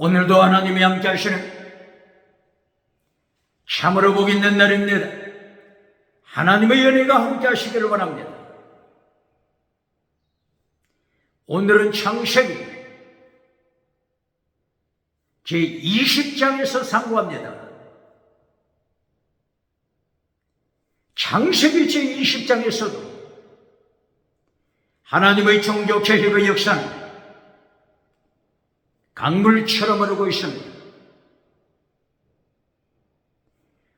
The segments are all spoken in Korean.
오늘도 하나님이 함께 하시는 참으로 복 있는 날입니다. 하나님의 은혜가 함께 하시기를 원합니다. 오늘은 창세기 제20장에서 상고합니다. 창세기 제20장에서도 하나님의 종교 계획의 역사는 강물처럼 흐르고 있습니다.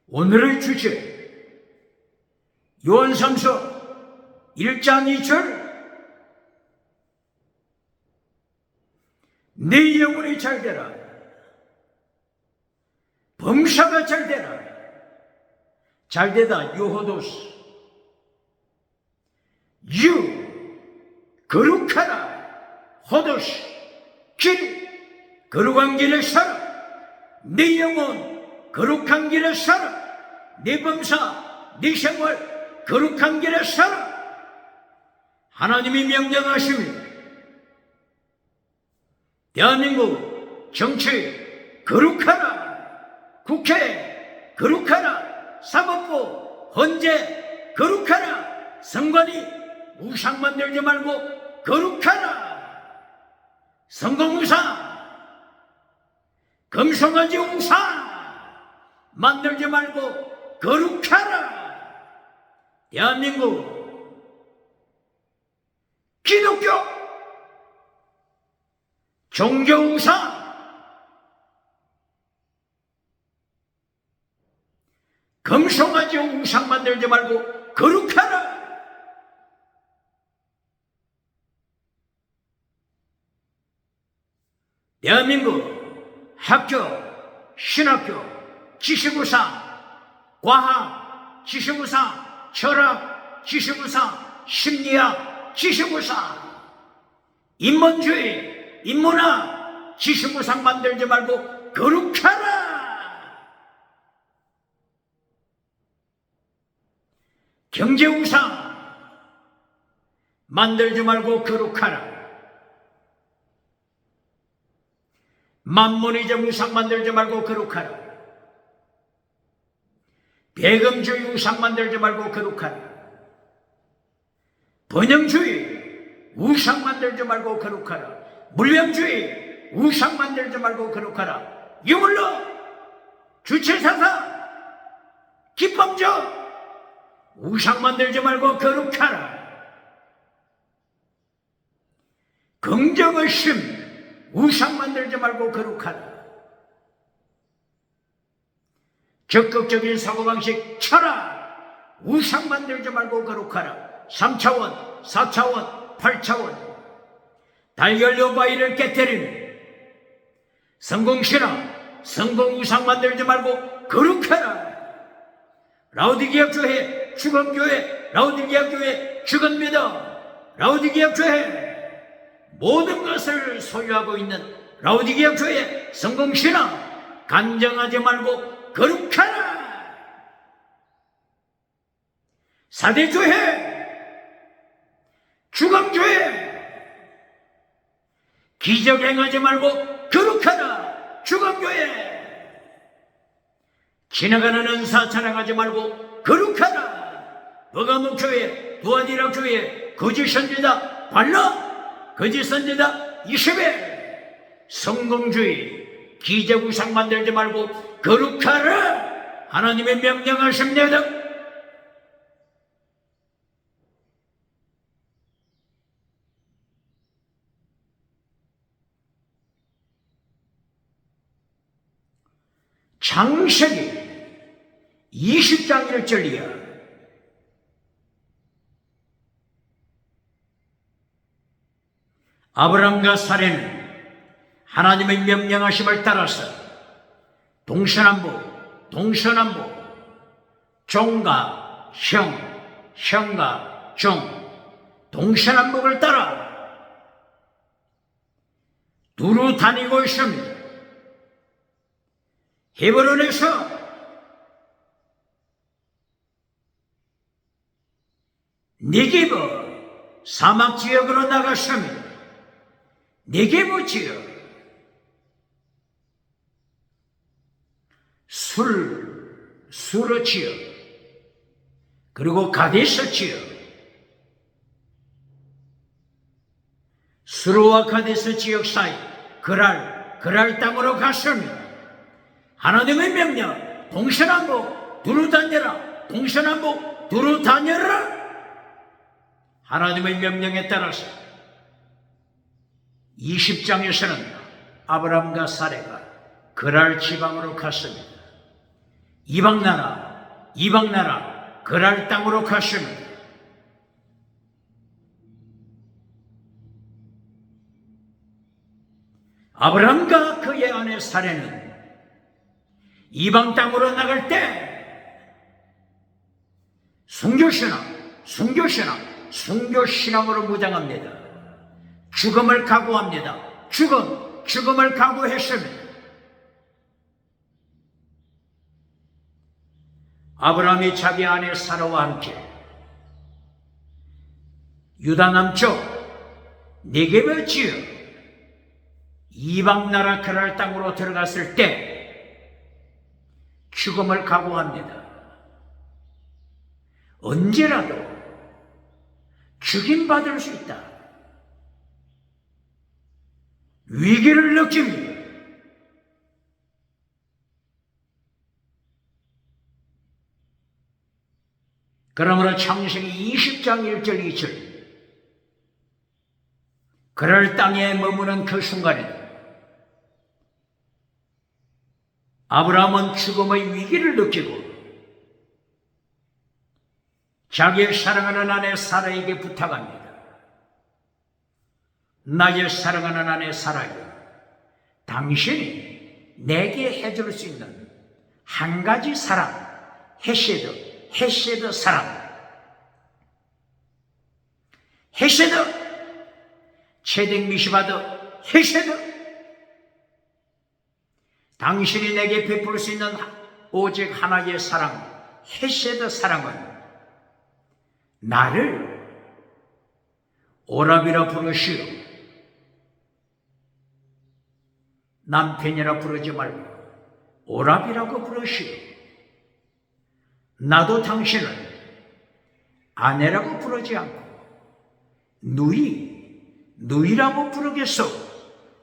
오늘의 주제, 요한삼서 1장 2절, 내 영혼이 잘되라, 범사가 잘되라, 잘되다 유호도스, 거룩하라, 호도스, 길, 거룩한 길에 살아. 내 영혼 거룩한 길에 살아. 내 범사, 내 생활 거룩한 길에 살아. 하나님이 명령하십니다. 대한민국 정치 거룩하라. 국회 거룩하라. 사법부 헌재 거룩하라. 선관위 우상 만들지 말고 거룩하라. 성공우상, 금송아지 우상 만들지 말고 거룩하라. 대한민국 기독교 종교 우상, 금송아지 우상 만들지 말고 거룩하라. 대한민국 학교, 신학교, 지식우상, 과학, 지식우상, 철학, 지식우상, 심리학, 지식우상, 인문주의, 인문학, 지식우상 만들지 말고 거룩하라. 경제우상 만들지 말고 거룩하라. 만문이점 우상 만들지 말고 거룩하라. 배금주의 우상 만들지 말고 거룩하라. 번영주의 우상 만들지 말고 거룩하라. 물량주의 우상 만들지 말고 거룩하라. 유물로 주체사상 기법적 우상 만들지 말고 거룩하라. 긍정의심 우상 만들지 말고 거룩하라. 적극적인 사고방식 철학 우상 만들지 말고 거룩하라. 3차원, 4차원, 8차원 달걀로 바위를 깨뜨리는 성공신앙, 성공우상 만들지 말고 거룩하라. 라우디게아 교회, 죽은교회, 라우디게아 교회, 죽은 믿음, 라우디게아 교회 모든 것을 소유하고 있는 라우디게아 교회 성공신앙 간정하지 말고 거룩하라. 사대교회, 주강교회 기적행하지 말고 거룩하라. 주강교회 지나가는 은사 자랑하지 말고 거룩하라. 버가목교회, 부하디락교회 거짓 선지자 발라, 거짓 선지자 이세벨, 성공주의 기적우상 만들지 말고 거룩하라. 하나님의 명령하십니다. 창세기 20장 1절이야. 아브라함과 사레는 하나님의 명령하심을 따라서 동서남북, 종과 형, 형과 종, 동서남북을 따라 두루 다니고 있습니다. 헤브론에서 네게브 사막 지역으로 나갔습니다. 네게브 지역, 수르치요. 그리고 가데스치요. 수르와 가데스 지역 사이 그랄 땅으로 갔습니다. 하나님의 명령, 동서남북 두루 다녀라. 동서남북 두루 다녀라. 하나님의 명령에 따라서 20장에서는 아브라함과 사레가 그랄 지방으로 갔습니다. 이방나라 그랄 땅으로 갔습니다. 아브라함과 그의 아내 사레는 이방 땅으로 나갈 때 순교신앙으로 무장합니다. 죽음을 각오합니다. 죽음을 각오했습니다. 아브라함이 자기 아내 사라와 함께 유다 남쪽 네겝을 지어 이방 나라 그랄 땅으로 들어갔을 때 죽음을 각오합니다. 언제라도 죽임받을 수 있다. 위기를 느낍니다. 그러므로 창세기 20장 1절 2절 그랄 땅에 머무는 그 순간에 아브라함은 죽음의 위기를 느끼고 자기의 사랑하는 아내 사라에게 부탁합니다. 나의 사랑하는 아내 사라여, 당신이 내게 해줄 수 있는 한 가지 사랑, 헤세드 사랑. 헤세드, 체덱 미시바드 헤세드. 당신이 내게 베풀 수 있는 오직 하나의 사랑, 헤세드 사랑은 나를 오라비라 부르시오. 남편이라 부르지 말고 오라비라고 부르시오. 나도 당신을 아내라고 부르지 않고 누이라고 부르겠소.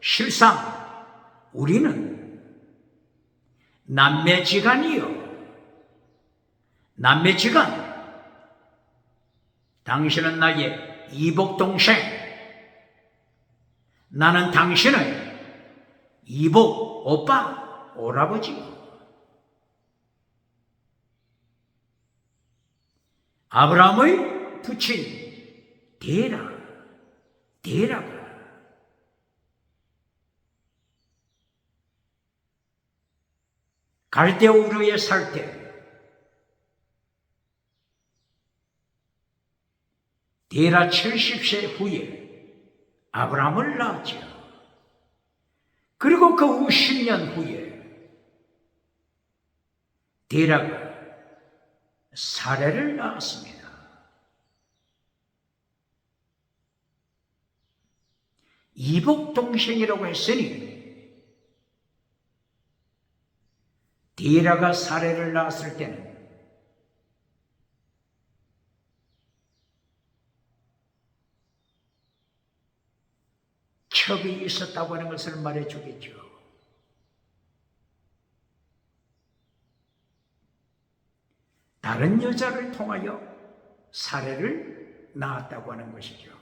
실상 우리는 남매지간이요. 남매지간. 당신은 나의 이복동생, 나는 당신의 이복 오빠, 오라버지. 아브라함의 부친 데라가 갈대 우르에 살 때 데라 70세 후에 아브라함을 낳았죠. 그리고 그 후 10년 후에 데라가 사레를 낳았습니다. 이복 동생이라고 했으니 데라가 사레를 낳았을 때는 첩이 있었다고 하는 것을 말해주겠죠. 다른 여자를 통하여 사례를 낳았다고 하는 것이죠.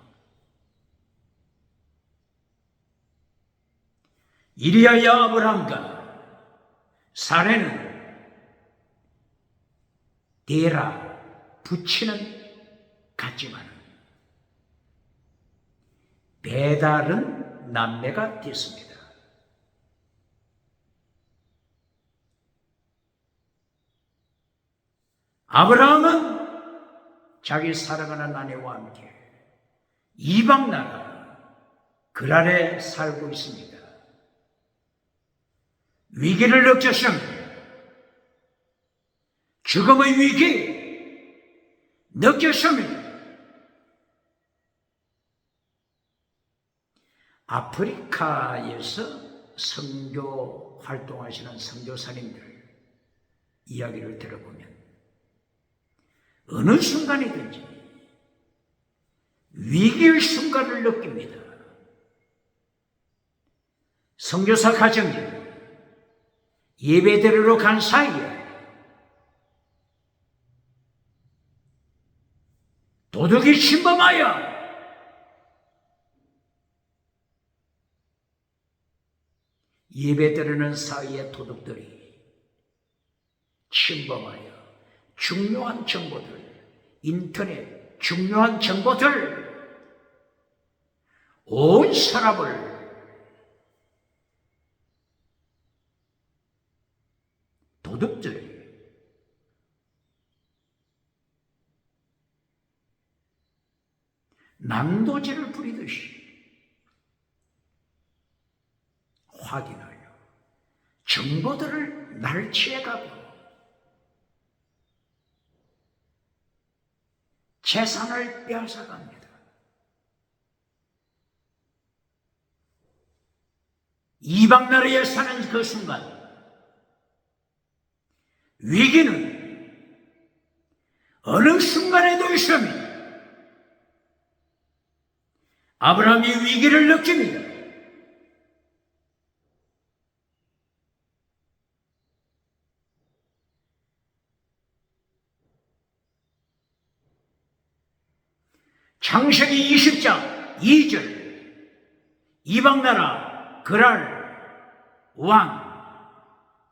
이리하여 아브라함과 사례는 데라 부치는 같지만 배달은 남매가 됐습니다. 아브라함은 자기 사랑하는 아내와 함께 이방 나라 그랄에 살고 있습니다. 위기를 느꼈습니다. 죽음의 위기 느꼈습니다. 아프리카에서 선교 활동하시는 선교사님들 이야기를 들어보면 어느 순간이든지 위기의 순간을 느낍니다. 선교사 가정이 예배드리러 간 사이에 도둑이 침범하여 예배드리는 사이에 도둑들이 침범하여 중요한 정보들, 인터넷 중요한 정보들, 온 서랍을 도둑들이 난도질을 부리듯이 확인하여 정보들을 날치해가고 재산을 빼앗아갑니다. 이방 나라에 사는 그 순간 위기는 어느 순간에도 있습니다. 아브라함이 위기를 느낍니다. 창세기 20장 2절 이방 나라 그랄 왕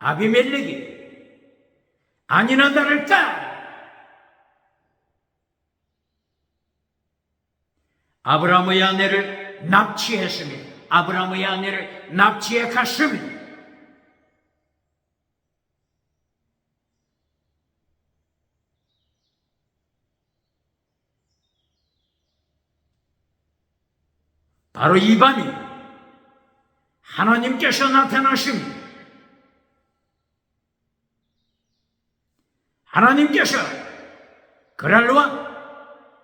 아비멜렉이 아니나 다를까 아브라함의 아내를 납치했습니다. 아브라함의 아내를 납치해 갔습니다. 바로 이 밤이 하나님께서 나타나십니다. 하나님께서 그랄왕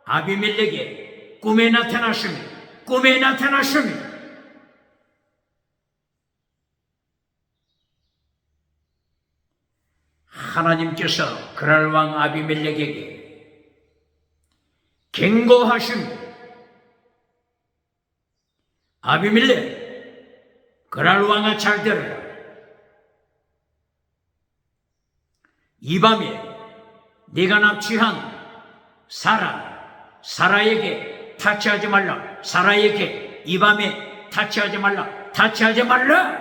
아비멜렉에게 꿈에 나타났습니다. 꿈에 나타났습니다. 하나님께서 그랄왕 아비멜렉에게 경고하십니다. 아비멜렉, 그랄왕아 잘 들어라. 이 밤에 네가 납치한 사라에게 타치하지 말라. 사라에게 이 밤에 타치하지 말라. 타치하지 말라.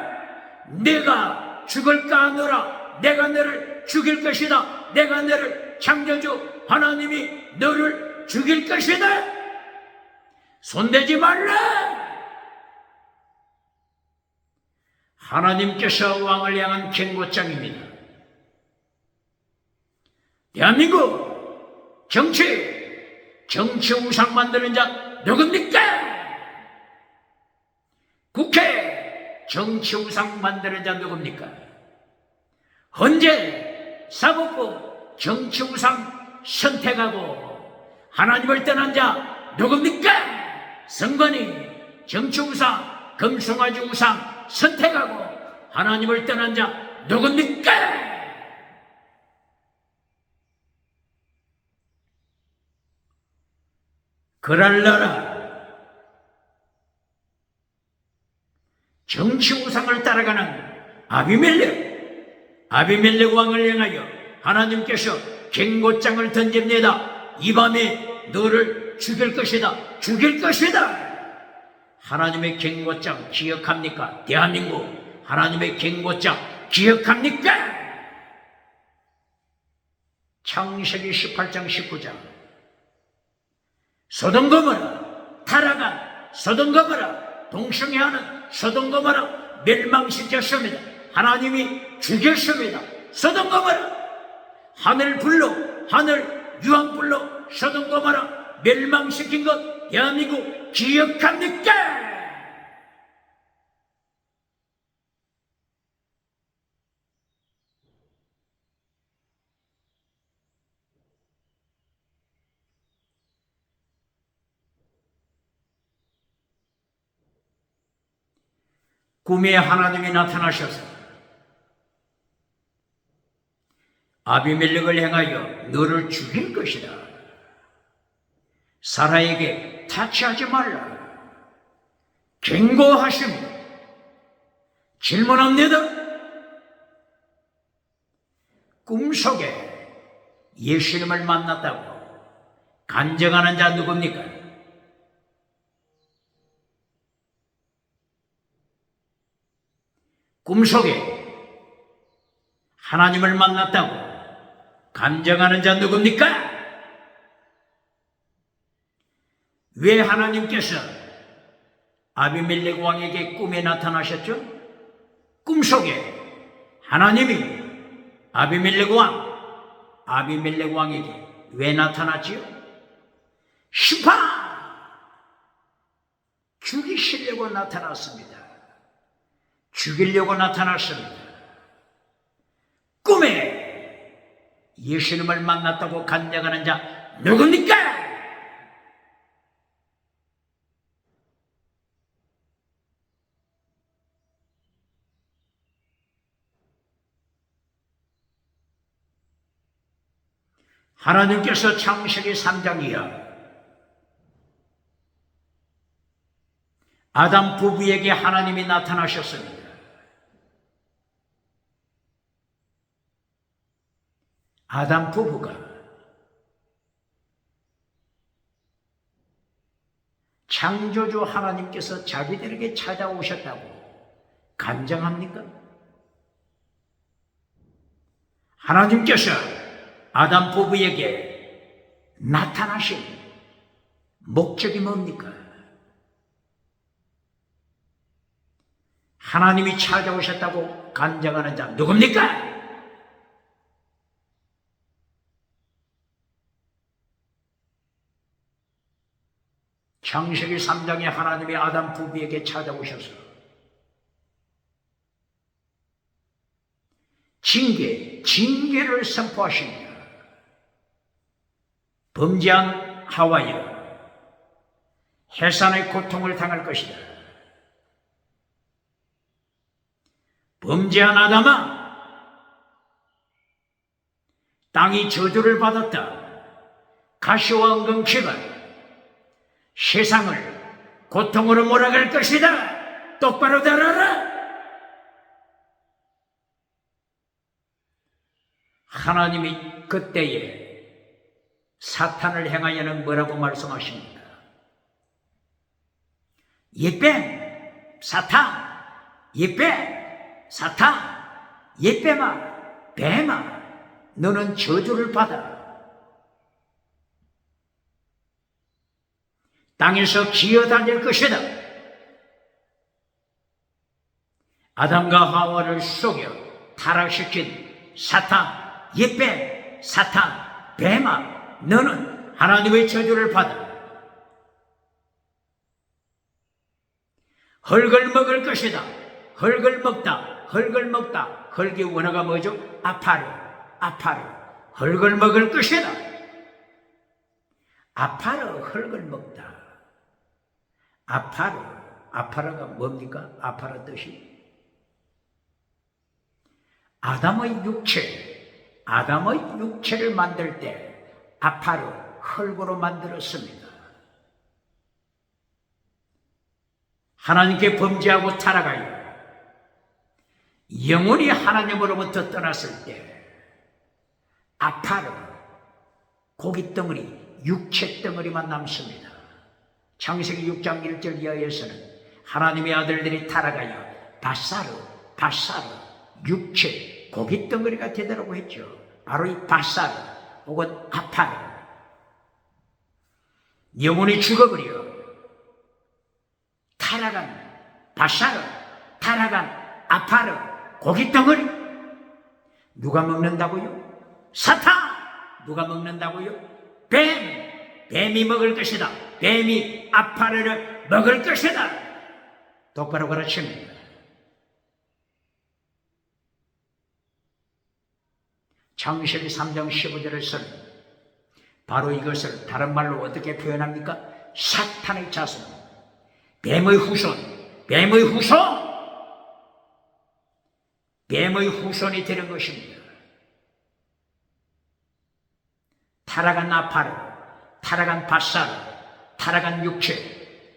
내가 죽을까 하노라. 내가 너를 죽일 것이다. 내가 너를 창조주 하나님이 너를 죽일 것이다. 손대지 말라. 하나님께서 왕을 향한 경고장입니다. 대한민국 정치 우상 만드는 자 누굽니까? 국회 정치 우상 만드는 자 누굽니까? 헌재 사법부 정치 우상 선택하고 하나님을 떠난 자 누굽니까? 선관위 정치 우상 금송아지 우상 선택하고 하나님을 떠난 자 누굽니까? 그랄라라 정치 우상을 따라가는 아비멜렉 왕을 향하여 하나님께서 경고장을 던집니다. 이 밤에 너를 죽일 것이다. 죽일 것이다. 하나님의 경고장 기억합니까? 대한민국 하나님의 경고장 기억합니까? 창세기 18장 19장 소돔-고모라 타락한 소돔-고모라 동성애하는 소돔-고모라 멸망시켰습니다. 하나님이 죽였습니다. 소돔-고모라 하늘 유황불로 소돔-고모라 멸망시킨 것 대한민국 기억합니까? 꿈에 하나님이 나타나셔서 아비멜렉을 행하여 너를 죽일 것이다. 사라에게 타치하지 말라. 경고하십니다. 질문합니다. 꿈속에 예수님을 만났다고 간증하는 자 누굽니까? 꿈속에 하나님을 만났다고 간증하는 자 누굽니까? 왜 하나님께서 아비멜렉 왕에게 꿈에 나타나셨죠? 꿈속에 하나님이 아비멜렉 왕에게 왜 나타났지요? 죽이시려고 나타났습니다. 죽이려고 나타났습니다. 꿈에 예수님을 만났다고 간증하는 자 누굽니까? 하나님께서 창세기 3장이요 아담 부부에게 하나님이 나타나셨습니다. 아담 부부가 창조주 하나님께서 자기들에게 찾아오셨다고 간증합니까? 하나님께서 아담 부부에게 나타나신 목적이 뭡니까? 하나님이 찾아오셨다고 간증하는 자 누굽니까? 창세기 3장에 하나님이 아담 부부에게 찾아오셔서 징계를 선포하십니다. 범죄한 하와여, 해산의 고통을 당할 것이다. 범죄한 아담아, 땅이 저주를 받았다. 가시와 엉겅퀴가 세상을 고통으로 몰아갈 것이다. 똑바로 들어라. 하나님이 그때에 사탄을 향하여는 뭐라고 말씀하십니까? 예뱀 사탄, 예뱀 사탄, 예뱀아, 뱀아, 너는 저주를 받아. 땅에서 기어다닐 것이다. 아담과 하와를 속여 타락시킨 사탄, 예뱀 사탄, 뱀아, 너는 하나님의 저주를 받아. 흙을 먹을 것이다. 흙을 먹다. 흙의 원어가 뭐죠? 아파르. 흙을 먹을 것이다. 아파르, 흙을 먹다. 아파르가 뭡니까? 아파르 뜻이 아담의 육체를 만들 때 아파르, 흙으로 만들었습니다. 하나님께 범죄하고 타락하여 영원히 하나님으로부터 떠났을 때 아파르, 고깃덩어리, 육체 덩어리만 남습니다. 창세기 6장 1절 이하에서는 하나님의 아들들이 타락하여 바사르, 육체, 고깃덩어리가 되더라고 했죠. 바로 이 바사르 혹은 아파르, 영혼이 죽어버려 타락한 바사르, 타락한 아파르, 고깃덩어리. 누가 먹는다고요? 사탄. 누가 먹는다고요? 뱀이 먹을 것이다. 뱀이 아파르를 먹을 것이다. 똑바로 가르칩니다. 창세기 3장 15절에서는 바로 이것을 다른 말로 어떻게 표현합니까? 사탄의 자손, 뱀의 후손이 되는 것입니다. 타락한 아파르, 타락한 밭살,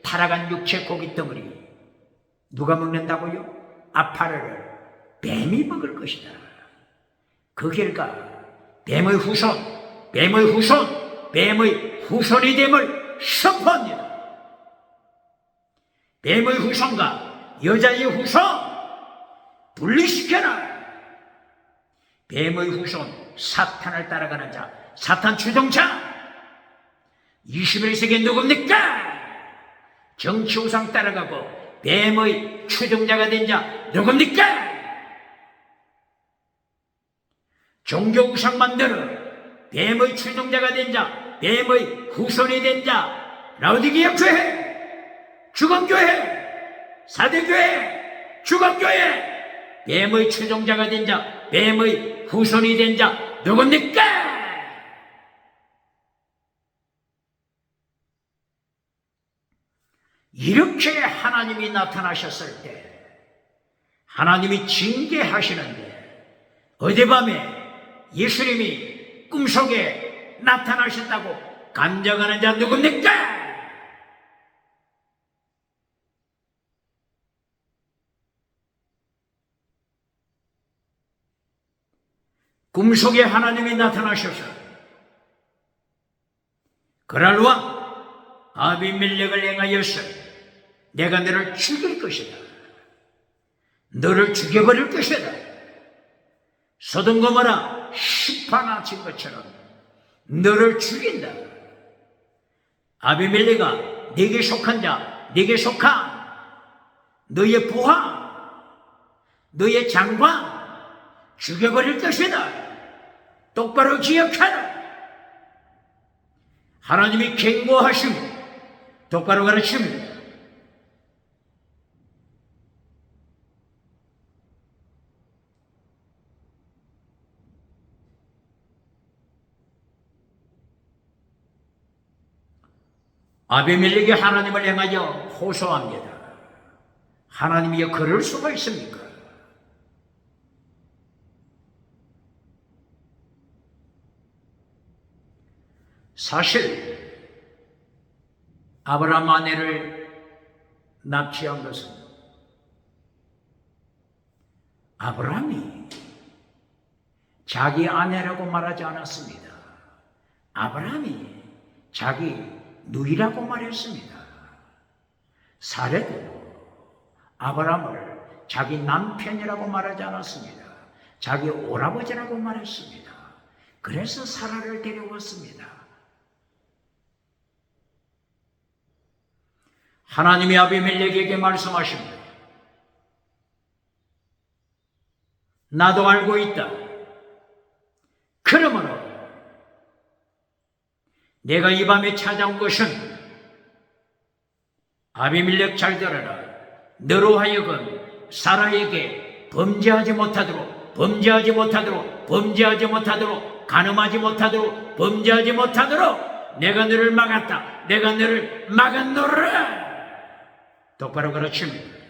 타락한 육체 고기 덩어리. 누가 먹는다고요? 아파르를 뱀이 먹을 것이다. 그 결과 뱀의 후손이 됨을 선포합니다. 뱀의 후손과 여자의 후손 분리시켜라. 뱀의 후손, 사탄을 따라가는 자, 사탄 추종자. 21세기 누굽니까? 정치 우상 따라가고 뱀의 추종자가 된 자 누굽니까? 종교 우상 만들어 뱀의 추종자가 된 자, 뱀의 후손이 된 자, 라오디게아 교회, 주검교회, 사대교회, 주검교회, 뱀의 추종자가 된 자, 뱀의 후손이 된 자 누굽니까? 이렇게 하나님이 나타나셨을 때 하나님이 징계하시는데 어젯밤에 예수님이 꿈속에 나타나셨다고 간증하는 자 누굽니까? 꿈속에 하나님이 나타나셔서 그랄 왕 아비멜렉을 행하여서 내가 너를 죽일 것이다. 너를 죽여버릴 것이다. 소돔 고모라 시파나 친 것처럼 너를 죽인다. 아비멜렉아, 네게 속한 자, 네게 속한 너의 부하, 너의 장관 죽여버릴 것이다. 똑바로 기억하라. 하나님이 경고하시고 똑바로 가르칩니다. 아비멜렉이 하나님을 향하여 호소합니다. 하나님이 그럴 수가 있습니까? 사실 아브라함 아내를 납치한 것은 아브라함이 자기 아내라고 말하지 않았습니다. 아브라함이 자기 누이라고 말했습니다. 사례도 아브라함을 자기 남편이라고 말하지 않았습니다. 자기 오라버지라고 말했습니다. 그래서 사라를 데려왔습니다. 하나님이 아비멜렉에게 말씀하십니다. 나도 알고 있다. 그러므로 내가 이 밤에 찾아온 것은 아비멜렉 잘 들어라. 너로 하여금 사라에게 범죄하지 못하도록 간음하지 못하도록 범죄하지 못하도록 내가 너를 막았다. 내가 너를 막았노라. 똑바로 가르칩니다.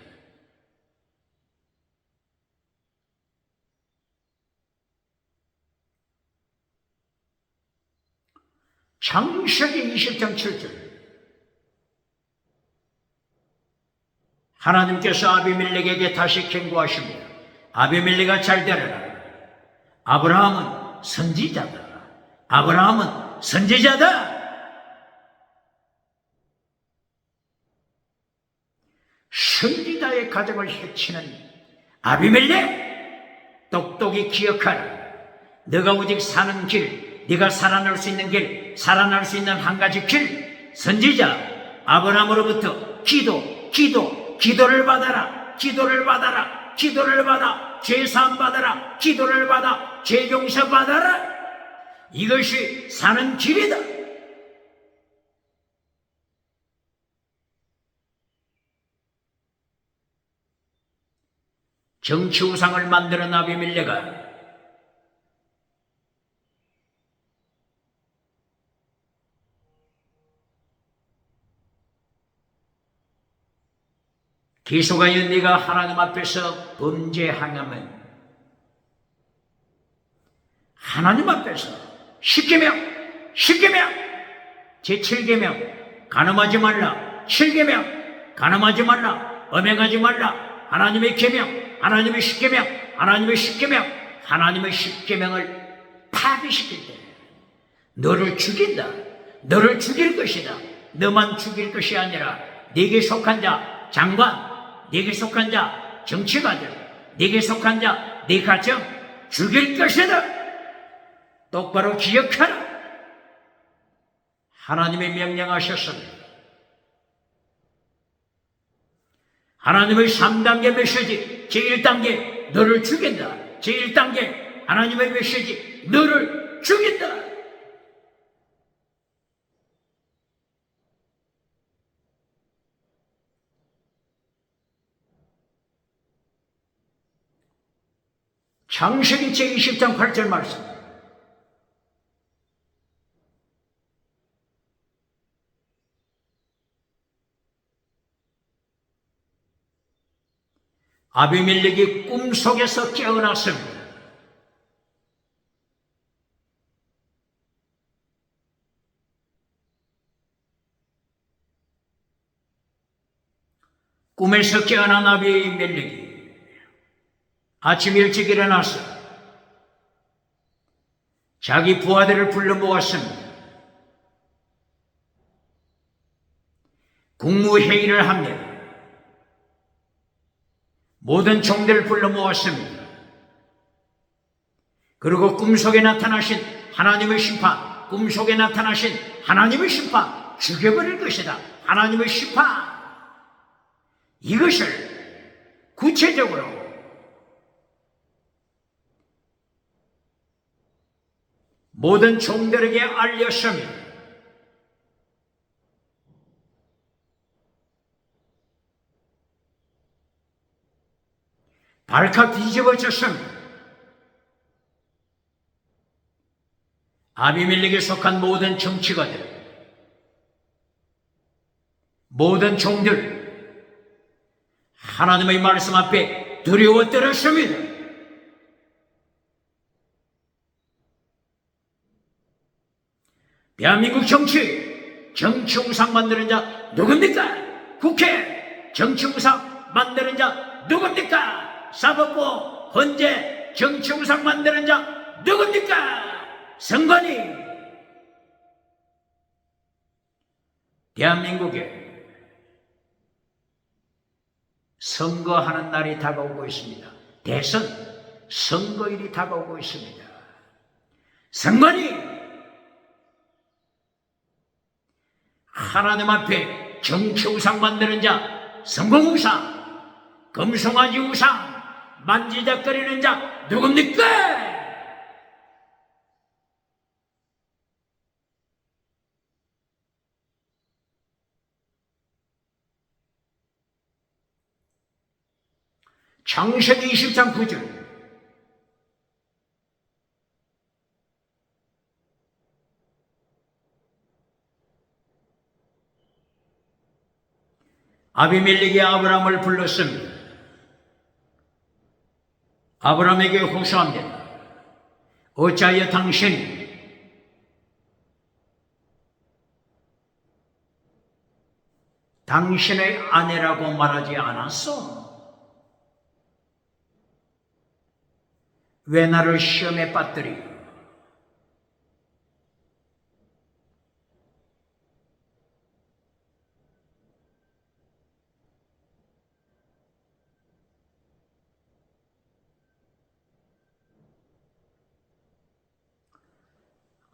창세기 20장 7절 하나님께서 아비멜렉에게 다시 경고하십니다. 아비멜렉아 잘 들어라. 아브라함은 선지자다. 아브라함은 선지자다. 선지자의 가정을 해치는 아비멜렉, 똑똑히 기억하라. 너가 오직 사는 길, 네가 살아날 수 있는 길, 살아날 수 있는 한 가지 길, 선지자 아브라함으로부터 기도를 받아라. 기도를 받아. 죄 사함 받아라. 기도를 받아. 죄 용서 받아라. 이것이 사는 길이다. 정치 우상을 만드는 아비멜렉아, 기소가여 네가 하나님 앞에서 범죄하면 하나님 앞에서 십계명 10계명, 제7계명, 간음하지 말라. 7계명, 간음하지 말라. 음행하지 말라. 하나님의 계명, 하나님의 10계명, 하나님의 10계명, 하나님의 10계명을 파괴시킬 때 너를 죽인다. 너를 죽일 것이다. 너만 죽일 것이 아니라 네게 속한 자 장관, 네게 속한 자 정치가들, 네게 속한 자 네 가정 죽일 것이다. 똑바로 기억하라. 하나님이 명령하셨습니다. 하나님의 3단계 메시지 제1단계 너를 죽인다. 제1단계 하나님의 메시지 너를 죽인다. 창세기 제20장 8절 말씀. 아비멜렉이 꿈속에서 깨어났습니다. 꿈에서 깨어난 아비멜렉이 아침 일찍 일어나서 자기 부하들을 불러 모았습니다. 국무회의를 합니다. 모든 종들을 불러 모았습니다. 그리고 꿈속에 나타나신 하나님의 심판, 꿈속에 나타나신 하나님의 심판, 죽여버릴 것이다. 하나님의 심판. 이것을 구체적으로 모든 종들에게 알렸습니다. 발칵 뒤집어졌습니다. 아비멜렉에 속한 모든 정치가들, 모든 종들, 하나님의 말씀 앞에 두려워 떨었습니다. 대한민국 정치 우상 만드는 자 누굽니까? 국회 정치 우상 만드는 자 누굽니까? 사법부 헌재 정치 우상 만드는 자 누굽니까? 선관위. 대한민국에 선거하는 날이 다가오고 있습니다. 대선 선거일이 다가오고 있습니다. 선관위 하나님 앞에 정치 우상 만드는 자, 성공 우상, 금송아지 우상, 만지작거리는 자 누굽니까? 창세기 20장 9절. 아비멜렉이 아브라함을 불렀습니다. 아브라함에게 호소합니다. 어찌하여 당신이 당신의 아내라고 말하지 않았어? 왜 나를 시험에 빠뜨리고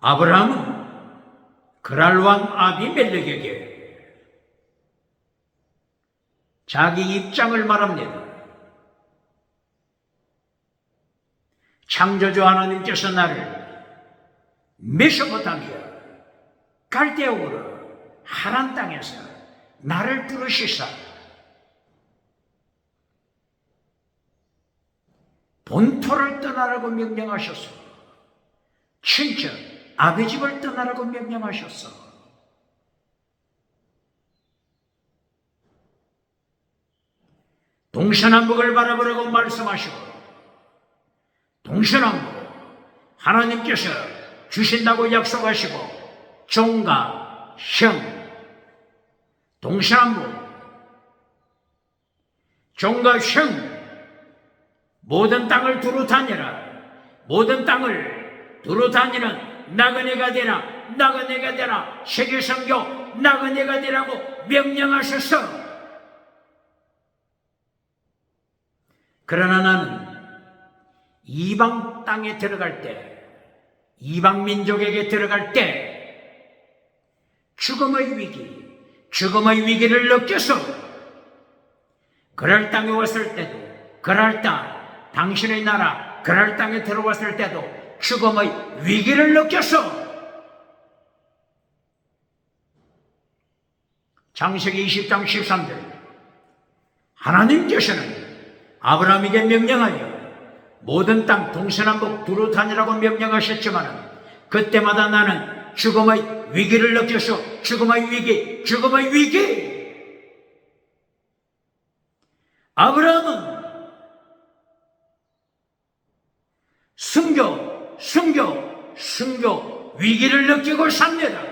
아브라함은 그랄 왕 아비멜렉에게 자기 입장을 말합니다. 창조주 하나님께서 나를 메소포타미아 갈대아우르 하란 땅에서 나를 부르시사 본토를 떠나라고 명령하셨어. 친척 아비 집을 떠나라고 명령하셨어. 동서남북을 바라보라고 말씀하시고 동서남북 하나님께서 주신다고 약속하시고 종과 형, 동서남북, 종과 형, 모든 땅을 두루 다니라. 모든 땅을 두루 다니는 나그네가 되라. 나그네가 되라. 세계선교 나그네가 되라고 명령하셔서, 그러나 나는 이방 땅에 들어갈 때, 이방 민족에게 들어갈 때 죽음의 위기를 느껴서, 그랄 땅에 왔을 때도, 그랄 땅, 당신의 나라 그랄 땅에 들어왔을 때도 죽음의 위기를 느껴서, 창세기 20장 13절, 하나님께서는 아브라함에게 명령하여 모든 땅 동서남북 두루 다니라고 명령하셨지만, 그때마다 나는 죽음의 위기를 느껴서, 죽음의 위기. 아브라함은 순교 위기를 느끼고 삽니다.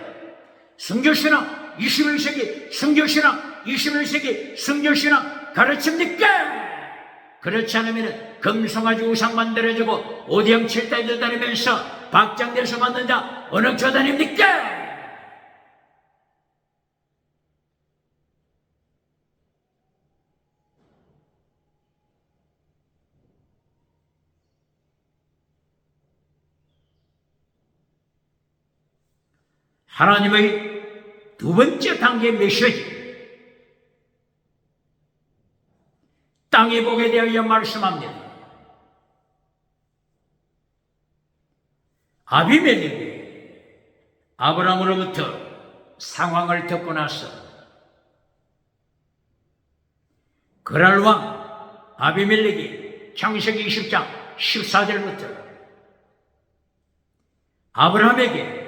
순교신앙 21세기, 순교신앙 21세기, 순교신앙 가르칩니까? 그렇지 않으면 금송아지 우상 만들어주고 오디형 칠대들 다니면서 박장대소 만든 자 어느 교단입니까? 하나님의 두 번째 단계 메시지, 땅의 복에 대하여 말씀합니다. 아비멜렉이 아브라함으로부터 상황을 듣고 나서, 그랄 왕 아비멜렉이 창세기 20장 14절부터 아브라함에게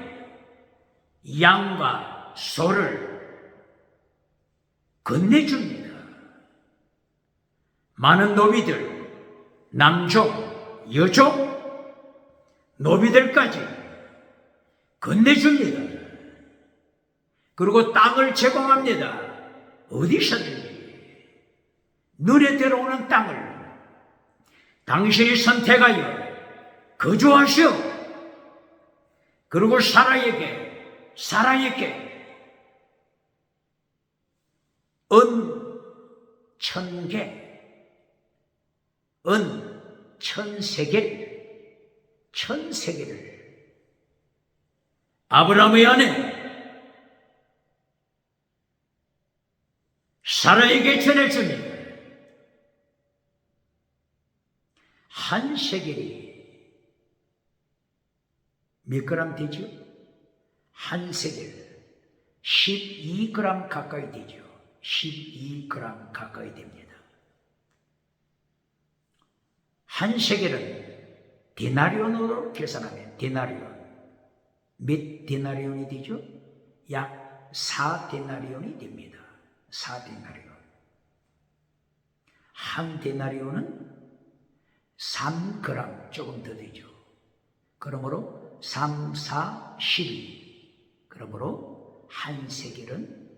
양과 소를 건네줍니다. 많은 노비들, 남종, 여종, 노비들까지 건네줍니다. 그리고 땅을 제공합니다. 어디서든지 눈에 들어오는 땅을 당신이 선택하여 거주하시오. 그리고 사라에게 은 1000개, 은 1000세겔을 아브라함의 아내 사라에게 전해줍니다. 한 세겔이 몇 그램 되죠? 한 세겔 12g 가까이 되죠. 12g 가까이 됩니다. 한 세겔은 데나리온으로 계산하면, 데나리온 몇 데나리온이 되죠? 약 4데나리온이 됩니다. 4데나리온. 한 데나리온은 3g 조금 더 되죠. 그러므로 3, 4, 12. 그러므로 한 세겔은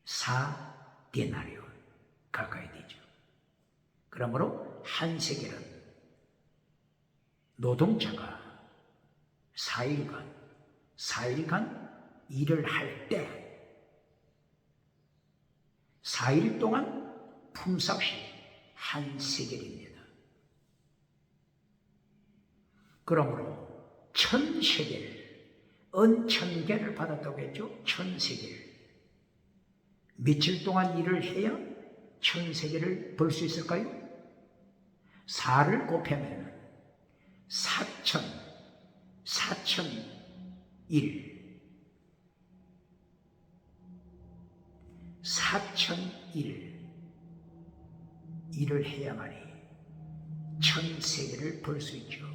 4데나리온 가까이 되죠. 그러므로 한 세겔은 노동자가 4일간 일을 할 때 4일 동안 품삯이 한 세겔입니다. 그러므로 1000세겔, 은 1000개를 받았다고 했죠. 1000세겔. 며칠 동안 일을 해야 1000세겔을 벌 수 있을까요? 4를 곱하면 4000일. 4000일 일을 해야만이 1000세겔을 벌 수 있죠.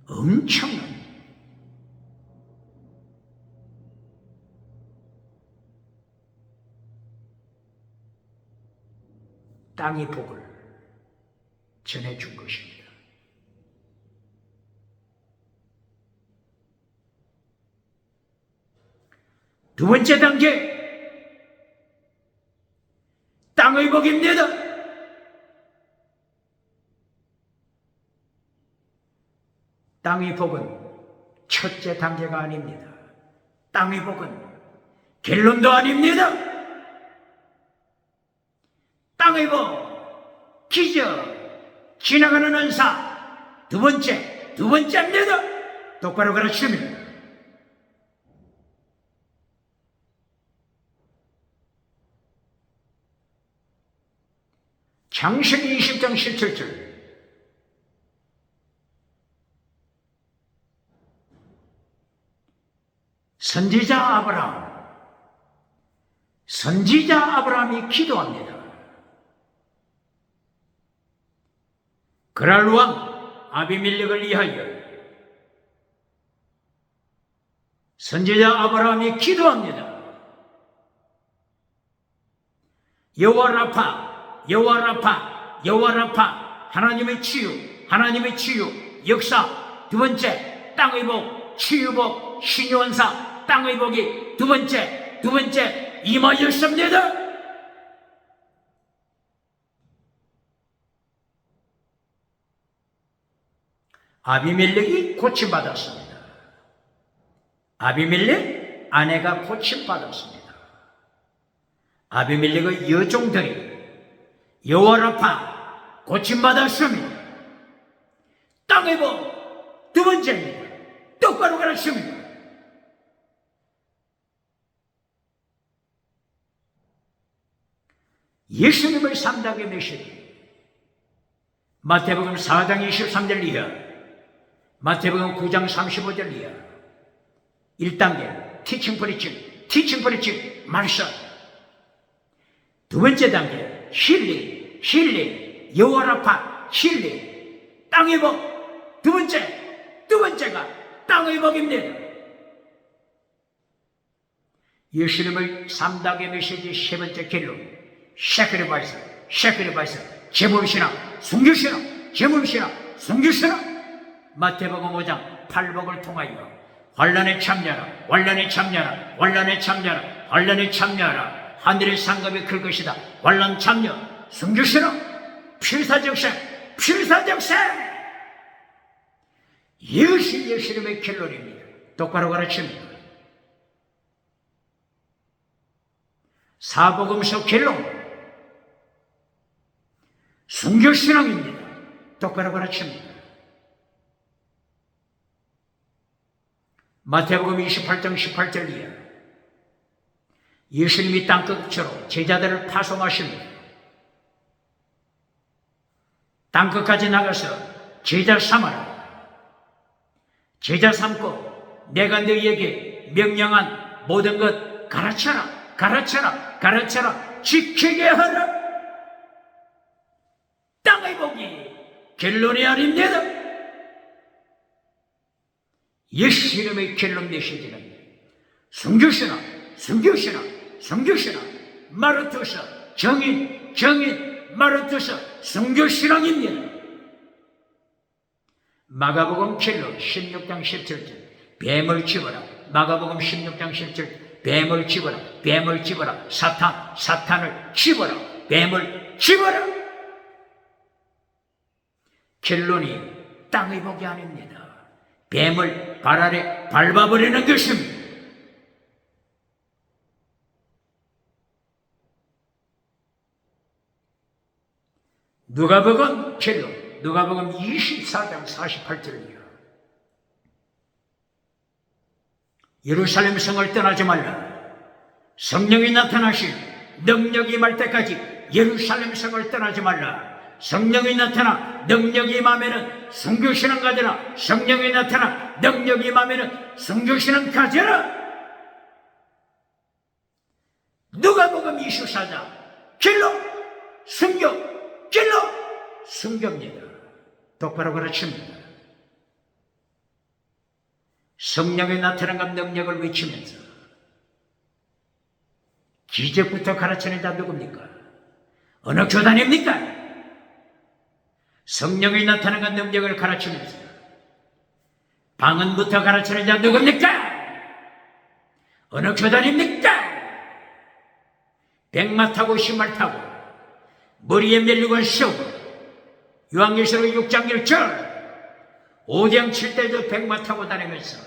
엄청난 땅의 복을 전해준 것입니다. 두 번째 단계, 땅의 복입니다. 땅의 복은 첫째 단계가 아닙니다. 땅의 복은 결론도 아닙니다. 땅의 복, 기적, 지나가는 은사, 두 번째입니다. 똑바로 가르칩니다. 창세기 20장 17절. 선지자 아브라함이 기도합니다. 그랄 왕 아비멜렉을 위하여 선지자 아브라함이 기도합니다. 여호와 라파, 하나님의 치유, 역사. 두 번째, 땅의 복, 치유복, 신유원사, 땅의 복이 두 번째 임하였습니다. 아비멜렉이 고침받았습니다. 아비멜렉 아내가 고침받았습니다. 아비멜렉의 여종들이 여호와 라파 고침받았습니다. 땅의 복 두 번째입니다. 똑바로 가르칩니다. 예수님의 3단계 메시지, 마태복음 4장 23절 이하, 마태복음 9장 35절 이하. 1단계 티칭 프리칭 말씀. 두 번째 단계 힐링, 여호와 라파 힐링, 땅의 복. 두 번째가 땅의 복입니다. 예수님의 3단계 메시지 세 번째 결론, 세크리파이스, 제물신앙, 순교신앙. 마태복음 5장 8복을 통하여 환난에 참여하라. 하늘의 상급이 클 것이다. 환난 참여, 순교신앙, 필사적생. 이것이 예수님의 결론입니다. 똑바로 가르칩니다. 사복음서 결론, 순교신앙입니다. 똑바로 가르칩니다. 마태복음 28장 18절 이하. 예수님이 땅끝으로 제자들을 파송하십니다. 땅끝까지 나가서 제자 삼아라. 제자 삼고 내가 너희에게 명령한 모든 것 가르쳐라. 지키게 하라. 땅의 복이 결론이 아닙니다. 예수님의 결론 메시지는 순교신앙, 마르투서 정인, 마르투서 순교신앙입니다. 마가복음 결론 16장 17절, 뱀을 집어라. 마가복음 16장 17절, 뱀을 집어라. 사탄을 집어라. 뱀을 집어라. 결론이 땅의 복이 아닙니다. 뱀을 발 아래 밟아버리는 것입니다. 누가복음 결론, 누가복음 24장 48절이요. 예루살렘 성을 떠나지 말라. 성령이 나타나신 능력이 임할 때까지 예루살렘 성을 떠나지 말라. 성령이 나타나 능력이 임하면은 순교신앙 가져라. 성령이 나타나 능력이 임하면은 순교신앙 가져라. 누가복음 24장 결론, 순교입니다. 똑바로 가르칩니다. 성령이 나타난 능력을 외치면서 기적부터 가르치는 자 누굽니까? 어느 교단입니까? 성령이 나타나는 능력을 가르치면서 방언부터 가르치는 자 누굽니까? 어느 교단입니까? 백마 타고 신발 타고 머리에 멜리곤 씌우고 요한계시록 6장 1절 오대양 7대도 백마 타고 다니면서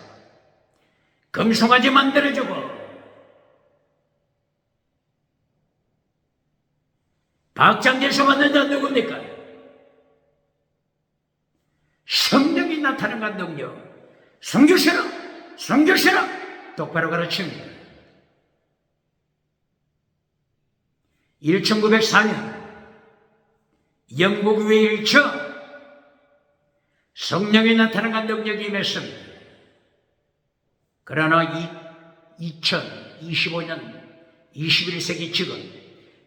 금송아지 만들어주고 박장대소 받는 자 누굽니까? 성령이 나타나는 능력 성교시라 똑바로 가르칩니다. 1904년 영국 웨일처 성령이 나타나는 능력이 임했습니다. 그러나 2025년 21세기 지금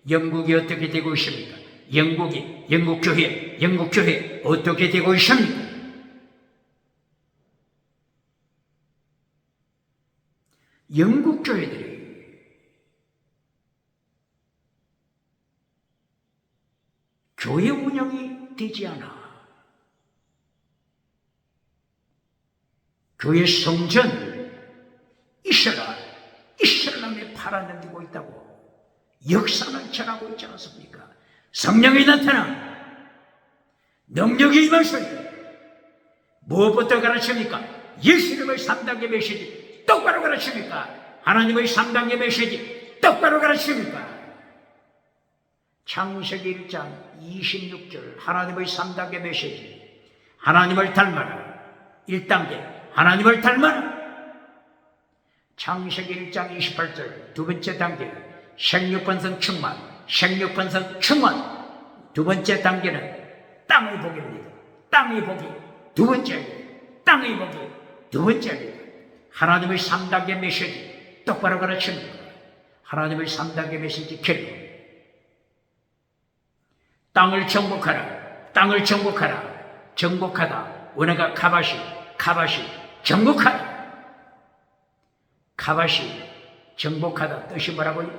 영국이 어떻게 되고 있습니까? 영국교회 어떻게 되고 있습니까? 영국교회들이 교회 운영이 되지 않아. 교회 성전을 이슬람에 팔아넘기고 있다고 역사는 전하고 있지 않습니까? 성령이 나타나 능력이 임하실 때 무엇부터 가르칩니까? 예수님의 3단계 메시지 똑바로 가르칩니까? 하나님의 3단계 메시지 똑바로 가르칩니까? 창세기 1장 26절 하나님의 3단계 메시지 하나님을 닮아라 1단계 하나님을 닮아라 창세기 1장 28절 두 번째 단계 생육번성 충만 두 번째 단계는 땅의 복입니다. 땅의 복이 두 번째입니다. 땅의 복이 두 번째입니다. 하나님의 3단계 메시지 똑바로 가르칩니다. 하나님의 3단계 메시지 결론 땅을 정복하라. 땅을 정복하라. 정복하다. 원어가 카바시 정복하라. 카바시 정복하다 뜻이 뭐라고요?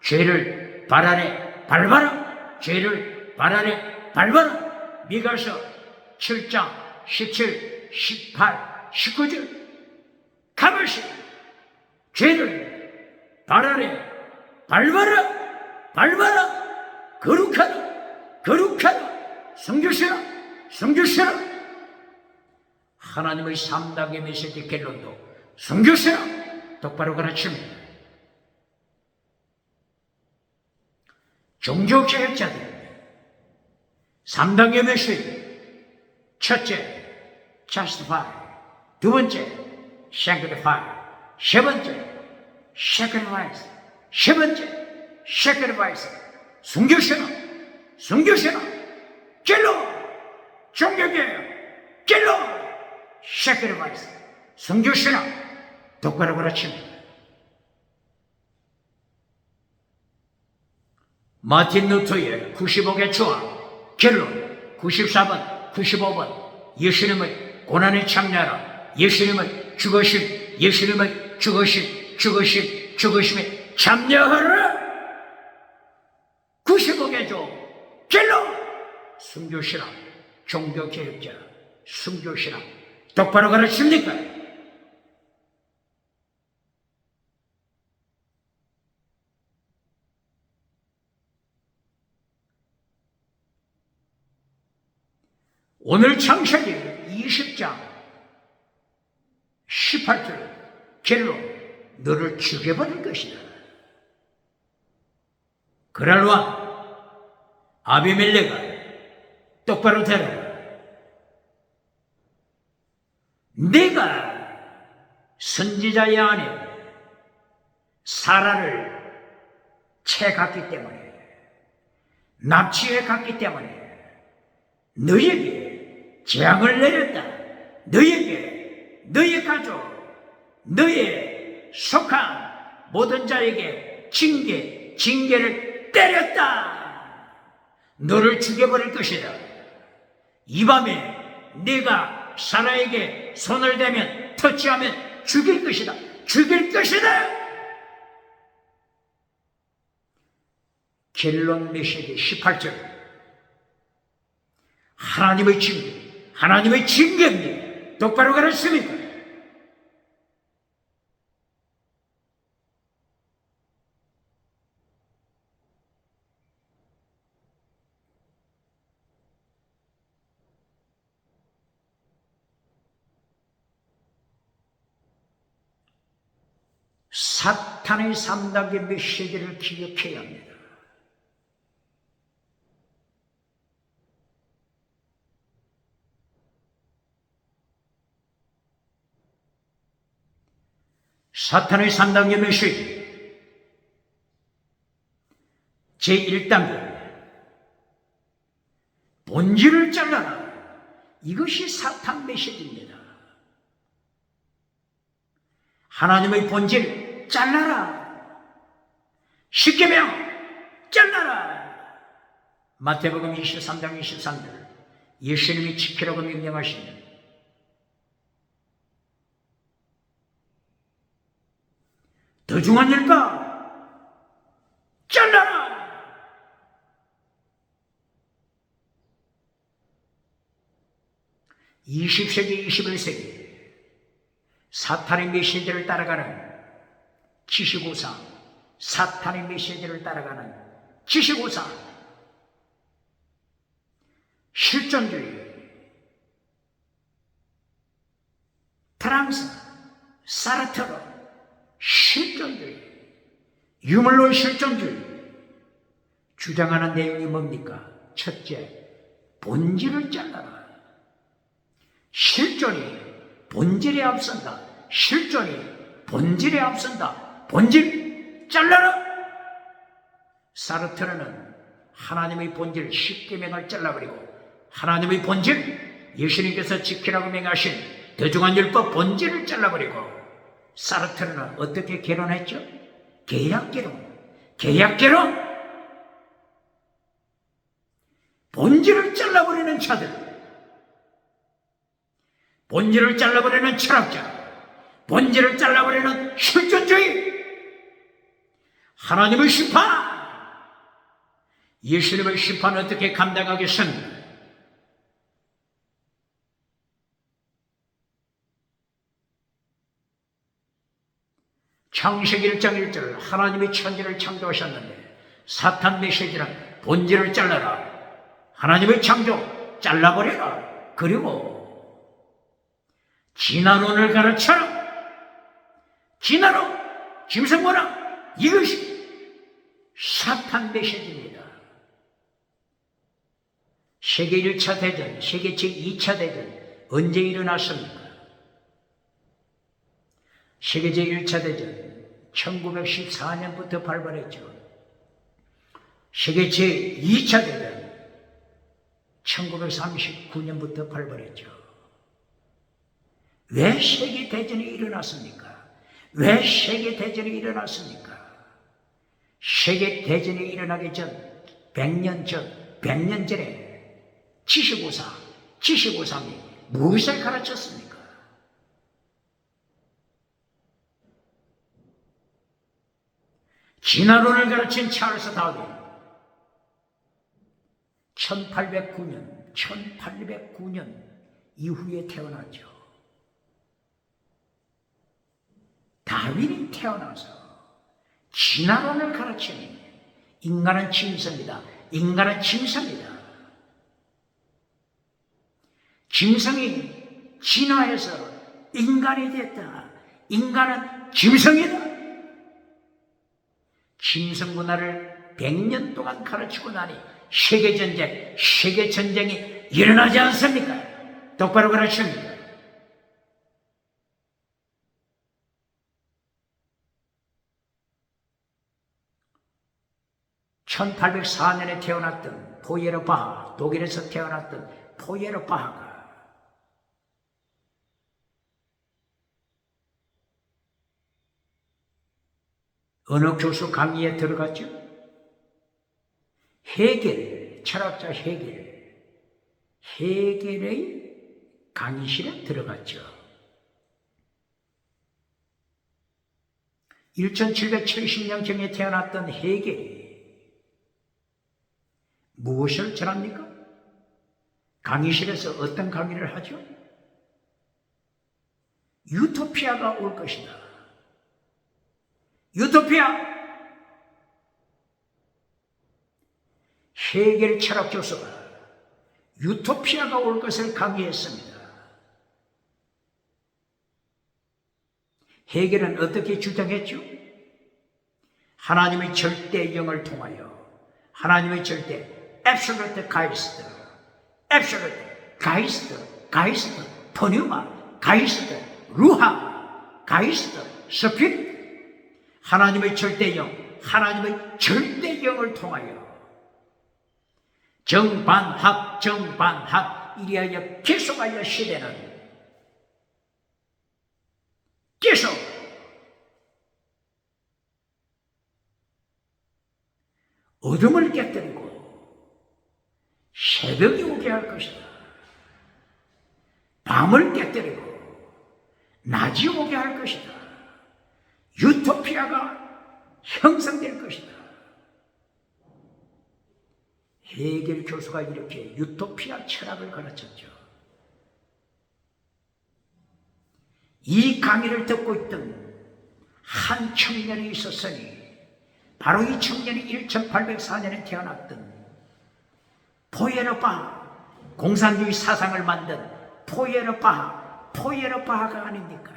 죄를 발 아래 밟아라. 죄를 발 아래 밟아라. 미가서 7장 17, 18, 19절 카바시 죄를 발 아래 밟아라. 거룩하다. 성교시라. 하나님의 3단계 메시지 결론도 성교시라. 똑바로 가르칩니다. 종교개혁자들 3단계 메시지 첫째, justify 두 번째, sanctify 세 번째, sacrifice 세 번째, sacrifice 순교신앙 찔러 종교개혁 찔러 sacrifice 순교신앙 똑바로 가르칩니다. 마틴 루터의 95개 조항 결론 94번 95번 예수님의 고난에 참여하라. 예수님의 죽으심에 참여하라. 95개 조 결론 순교신앙 종교개혁자 순교신앙 똑바로 가르칩니까? 오늘 창세기 20장 18절 결론 너를 죽여버릴 것이다. 그날 왕 아비멜레가 똑바로 들어라. 내가 선지자의 아내 사라를 채갔기 때문에 납치해 갔기 때문에 너에게 재앙을 내렸다. 너에게 너의 가족 너의 속한 모든 자에게 징계를 때렸다. 너를 죽여버릴 것이다. 이 밤에 네가 사라에게 손을 대면 터치하면 죽일 것이다. 결론 메시지 18절 하나님의 징계, 하나님의 징계입니다. 똑바로 가르칩니까? 사탄의 3단계 메시지를 기억해야 합니다. 사탄의 3단계 메시지 제1단계 본질을 잘라라. 이것이 사탄 메시지입니다. 하나님의 본질 잘라라. 십계명 잘라라. 마태복음 23장 23절 예수님이 지키라고 명령하시는 더 중한 일까? 잘라라! 20세기, 21세기 사탄의 메시지를 따라가는 지식우상, 사탄의 메시지를 따라가는 지식우상, 실존주의, 트랑스, 사르트르, 실존주의, 유물론 실존주의 주장하는 내용이 뭡니까? 첫째, 본질을 잘라라. 실존이 본질에 앞선다. 실존이 본질에 앞선다. 본질 잘라라. 사르트르는 하나님의 본질 십계명을 잘라버리고 하나님의 본질 예수님께서 지키라고 명하신 대중한 율법 본질을 잘라버리고 사르트르는 어떻게 개론했죠? 계약개론. 본질을 잘라버리는 자들, 본질을 잘라버리는 철학자, 본질을 잘라버리는 실존주의, 하나님의 심판, 예수님의 심판을 어떻게 감당하겠습니까? 창세기 1장 1절 하나님이 천지를 창조하셨는데 사탄 메시지는 본질을 잘라라. 하나님의 창조 잘라버려라. 그리고 진화론을 가르쳐라. 진화론, 짐승문화, 이것이 사탄 메시지입니다. 세계 1차 대전, 세계 제2차 대전 언제 일어났습니까? 세계 제1차 대전 1914년부터 발발했죠. 세계 제2차 대전 1939년부터 발발했죠. 왜 세계 대전이 일어났습니까? 왜 세계 대전이 일어났습니까? 세계 대전이 일어나기 전 100년 전에 지식우상이 무엇을 가르쳤습니까? 진화론을 가르친 찰스 다윈 1809년 이후에 태어났죠. 다윈이 태어나서 진화론을 가르치는 인간은 짐승이다. 인간은 짐승이다. 짐승이 진화해서 인간이 됐다. 인간은 짐승이다. 짐승 문화를 100년 동안 가르치고 나니 세계 전쟁이 일어나지 않습니까? 똑바로 가르칩니다. (1804년에) 태어났던 포예르 바하, 독일에서 태어났던 포예르 바하가 어느 교수 강의에 들어갔죠? 헤겔, 철학자 헤겔의 강의실에 들어갔죠. 1770년경에 태어났던 헤겔이 무엇을 전합니까? 강의실에서 어떤 강의를 하죠? 유토피아가 올 것이다. 유토피아. 헤겔 철학 교수가 유토피아가 올 것을 강의했습니다. 헤겔은 어떻게 주장했죠? 하나님의 절대 영을 통하여 하나님의 절대 absolute Geist, absolute Geist, 포뉴마, Geist, 루하, Geist, 스피릿, 하나님의 절대 영, 하나님의 절대 영을 통하여 정반합 이리하여 계속하여 시대는 계속 어둠을 깨뜨리고 새벽이 오게 할 것이다. 밤을 깨뜨리고 낮이 오게 할 것이다. 유토피아가 형성될 것이다. 헤겔 교수가 이렇게 유토피아 철학을 가르쳤죠. 이 강의를 듣고 있던 한 청년이 있었으니 바로 이 청년이 1804년에 태어났던 포에르바하, 공산주의 사상을 만든 포에르바하가 아닙니까?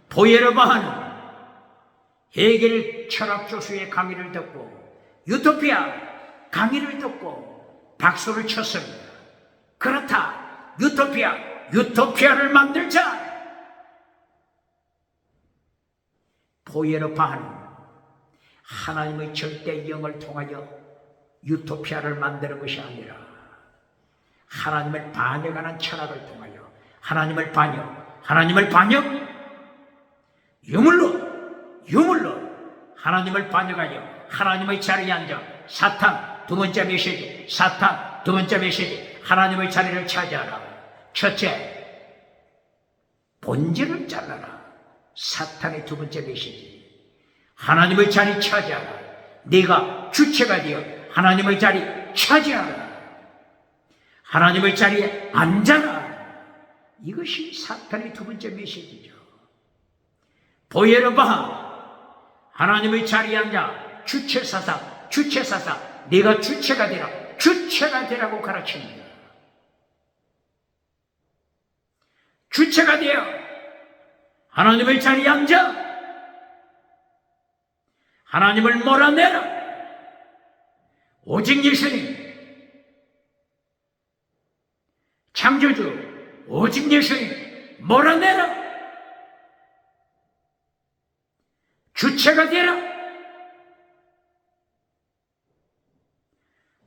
포에르바하는 헤겔 철학 교수의 강의를 듣고 유토피아 강의를 듣고 박수를 쳤습니다. 그렇다, 유토피아를 만들자. 포에르바하는 하나님의 절대 영을 통하여 유토피아를 만드는 것이 아니라 하나님을 반역하는 철학을 통하여 하나님을 반역, 유물로 하나님을 반역하여 하나님의 자리에 앉아 사탄 두 번째 메시지, 하나님의 자리를 차지하라. 첫째, 본질을 잘라라. 사탄의 두 번째 메시지. 하나님의 자리 차지하라. 네가 주체가 되어 하나님의 자리 차지하라. 하나님의 자리에 앉아라. 이것이 사탄의 두 번째 메시지죠. 포에르바하, 하나님의 자리에 앉아 주체사상, 네가 주체가 되라고 가르칩니다. 주체가 되어 하나님의 자리에 앉아 하나님을 몰아내라. 오직 예수님, 창조주, 오직 예수님 몰아내라. 주체가 되라.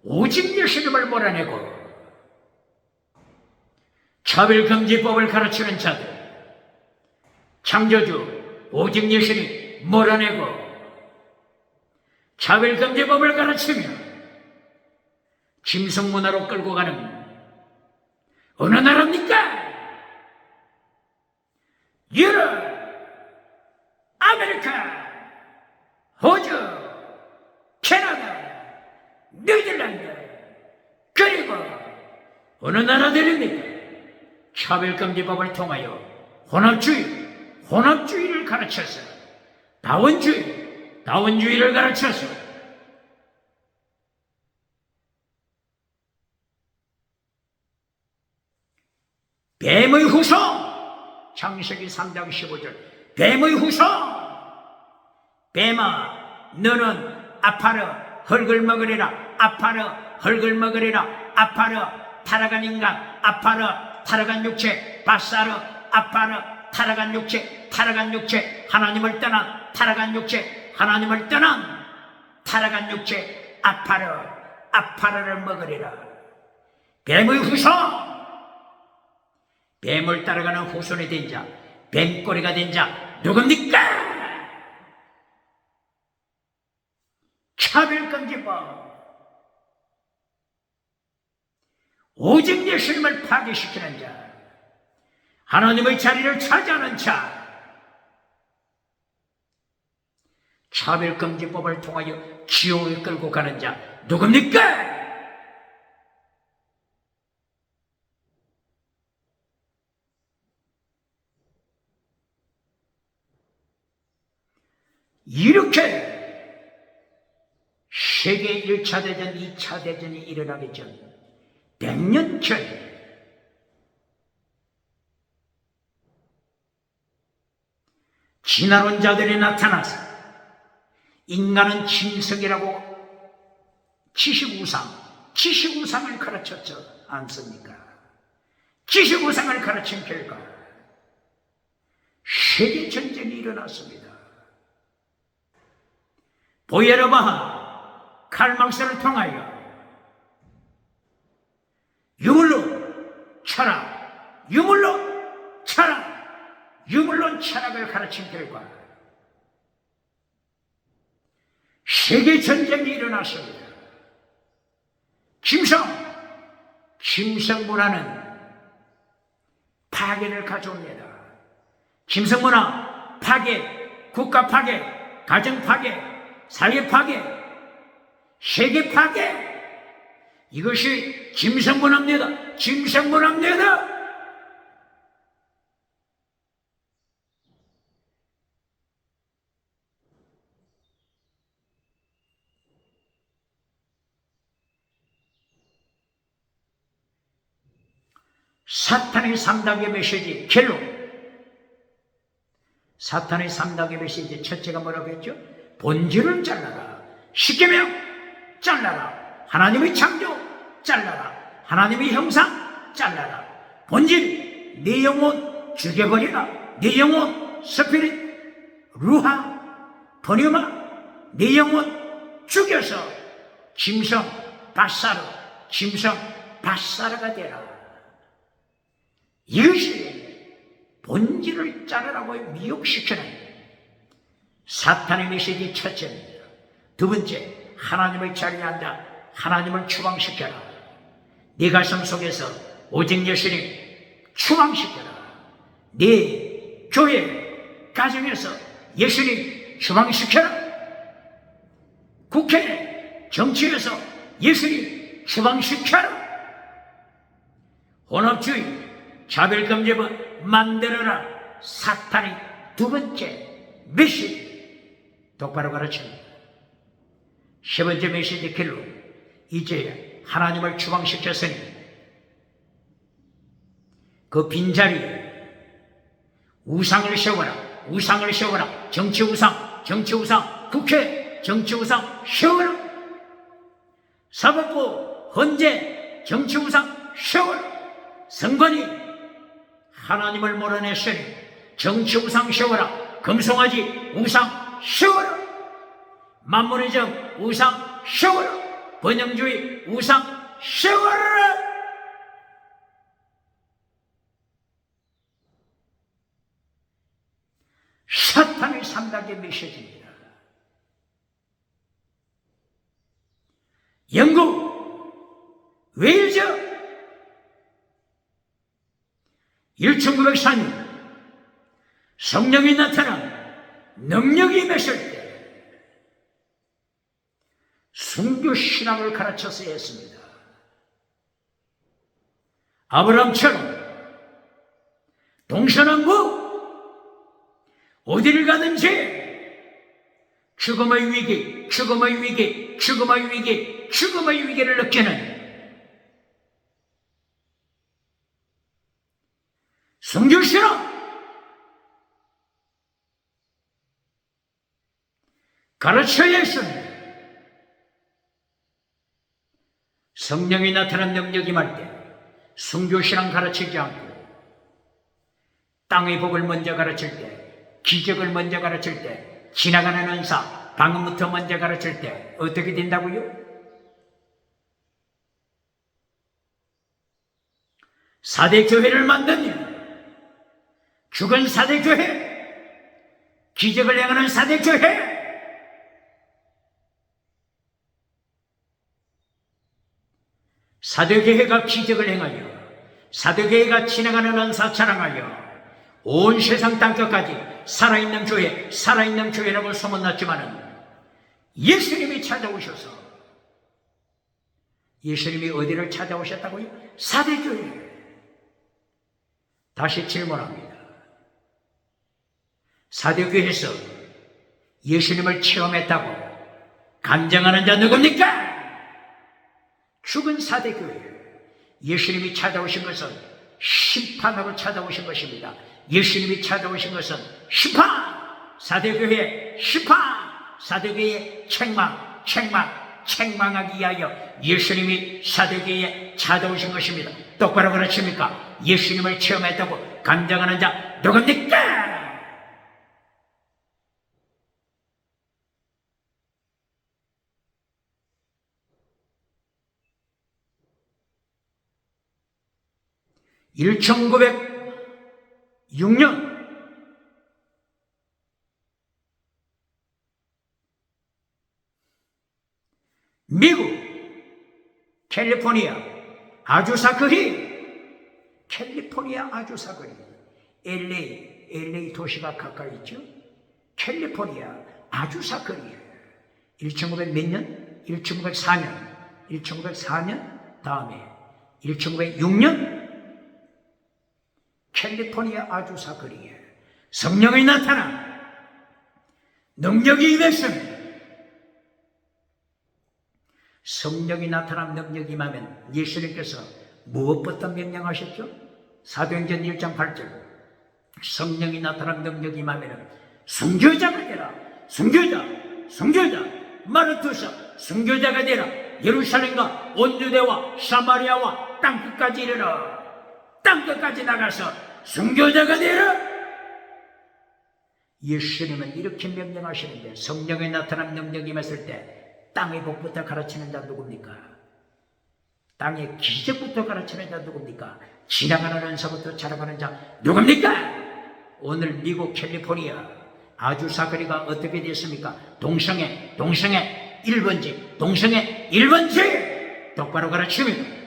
오직 예수님을 몰아내고 차별금지법을 가르치는 자들, 창조주, 오직 예수님 몰아내고 차별금지법을 가르치며 짐승문화로 끌고 가는 어느 나라입니까? 유럽, 아메리카, 호주, 캐나다, 뉴질랜드, 그리고 어느 나라들입니까? 차별금지법을 통하여 혼합주의를 가르쳐서 다원주의를 가르쳐서 뱀의 후손, 창세기 3장 15절, 뱀의 후손, 뱀아 너는 아파르 흙을 먹으리라. 타락한 인간, 타락한 육체, 바사르, 타락한 육체, 하나님을 떠난 타락한 육체, 아파르를 먹으리라. 뱀의 후손, 뱀을 따라가는 후손이 된 자, 뱀꼬리가 된 자 누굽니까? 차별금지법, 오직 예수님을 파괴시키는 자, 하나님의 자리를 차지하는 자, 차별금지법을 통하여 지옥에 끌고 가는 자 누굽니까? 이렇게 세계 1차 대전, 2차 대전이 일어나기 전 100년 전 진화론자들이 나타나서 인간은 짐승이라고 지식우상을 가르쳤지 않습니까? 지식우상을 가르친 결과 세계전쟁이 일어났습니다. 보예르바하 칼막스를 통하여 유물론 철학을 가르친 결과 세계전쟁이 일어났습니다. 김성문화는 파괴를 가져옵니다. 김성문화 파괴, 국가 파괴, 가정 파괴, 사회 파괴, 세계 파괴, 이것이 김성문화입니다. 김성문화입니다. 사탄의 3단계 메시지 결론. 사탄의 3단계 메시지 첫째가 뭐라고 했죠? 본질을 잘라라. 십계명 잘라라. 하나님의 창조 잘라라. 하나님의 형상 잘라라. 본질, 네 영혼 죽여버리라. 네 영혼 스피릿, 루하, 포뉴마, 네 영혼 죽여서 짐승 바사르가 되라. 이것이 본질을 자르라고 미혹시키는 사탄의 메시지 첫째입니다. 두 번째, 하나님을 자리에 앉아 하나님을 추방시켜라. 네 가슴 속에서 오직 예수님 추방시켜라. 네 교회 가정에서 예수님 추방시켜라. 국회 정치에서 예수님 추방시켜라. 혼합주의 차별금지법 만들어라. 사탄의 두 번째 메시지 똑바로 가르칩니다. 세 번째 메시지 결론. 이제 하나님을 추방시켰으니 그 빈자리에 우상을 세워라. 정치우상, 국회 정치우상 세워라. 사법부 헌재 정치우상 세워라. 선관위 하나님을 몰아냈으니 정치우상 세워라. 금송아지 우상 세워라. 만물의 정 우상 세워라. 번영주의 우상 세워라. 사탄의 3단계 메시지입니다. 영국, 웨일즈 1904년 성령이 나타나 능력이 임했을 때 순교신앙을 가르쳐서 했습니다. 아브라함처럼 동서남북 어디를 가든지 죽음의 위기를 느끼는 순교신앙 가르쳐야 했습니다. 성령이 나타난 능력이 임할 때 순교신앙 가르치지 않고 땅의 복을 먼저 가르칠 때, 기적을 먼저 가르칠 때, 지나가는 은사 방언부터 먼저 가르칠 때 어떻게 된다고요? 4대 교회를 만드니 죽은 4대 교회, 기적을 행하는 4대 교회, 사도교회가 기적을 행하여 사도교회가 지나가는 은사 자랑하여 온 세상 땅끝까지 살아있는 교회라고 소문났지만은 예수님이 찾아오셔서 예수님이 어디를 찾아오셨다고요? 사도교회. 다시 질문합니다. 사도교회에서 예수님을 체험했다고 간증하는 자 누굽니까? 죽은 사대교회. 예수님이 찾아오신 것은 심판으로 찾아오신 것입니다. 예수님이 찾아오신 것은 심판! 사대교회 심판! 사대교회 책망하기 위하여 예수님이 사대교회에 찾아오신 것입니다. 똑바로 그렇습니까? 예수님을 체험했다고 간증하는 자 누굽니까? (1906년) 미국 캘리포니아 아주사거리, 캘리포니아 아주사거리, LA 도시가 가까이 있죠. 캘리포니아 아주사거리에 1900 몇 년? 1904년 다음에 1906년 캘리포니아 아주사거리에 성령이 나타나 능력이 임했습니다. 성령이 나타난 능력이 임하면 예수님께서 무엇부터 명령하셨죠? 사도행전 1장 8절 성령이 나타난 능력이 임하면 순교자가 되라. 순교자 마르투사 순교자가 되라. 예루살렘과 온 유대와 사마리아와 땅끝까지 이르러 땅끝까지 나가서 순교자가 되라. 예수님은 이렇게 명령하시는데 성령이 나타난 능력이 임했을 때 땅의 복부터 가르치는 자 누굽니까? 땅의 기적부터 가르치는 자 누굽니까? 지나가는 은사부터 자라가는 자 누굽니까? 오늘 미국 캘리포니아 아주사거리가 어떻게 됐습니까? 동성애 1번지 똑바로 가르칩니다.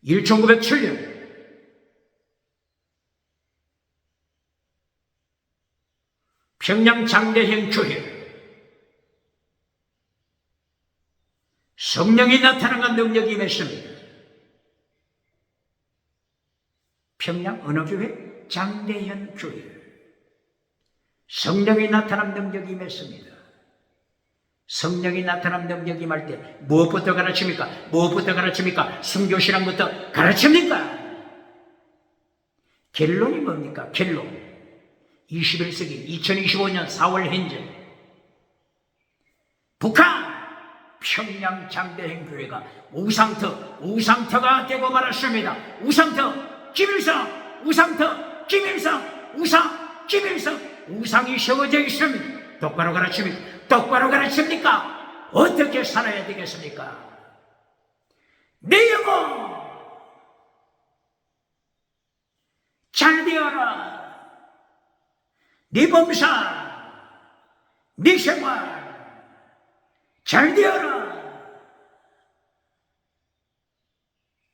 (1907년) 평양 장대현 교회 성령이 나타난 능력이 임했습니다. 평양 어느 교회? 장대현 교회. 성령이 나타난 능력이 임했습니다. 성령이 나타난 능력이 임할 때 무엇부터 가르칩니까? 순교신앙부터 가르칩니까? 결론이 뭡니까? 결론 21세기 2025년 4월 현재 북한 평양 장대현 교회가 우상터가 되고 말았습니다. 우상터 김일성 우상이 세워져 있습니다. 똑바로 가르칩니까? 어떻게 살아야 되겠습니까? 내 영혼 잘 되어라. 네 범사 네 생활 잘 되어라.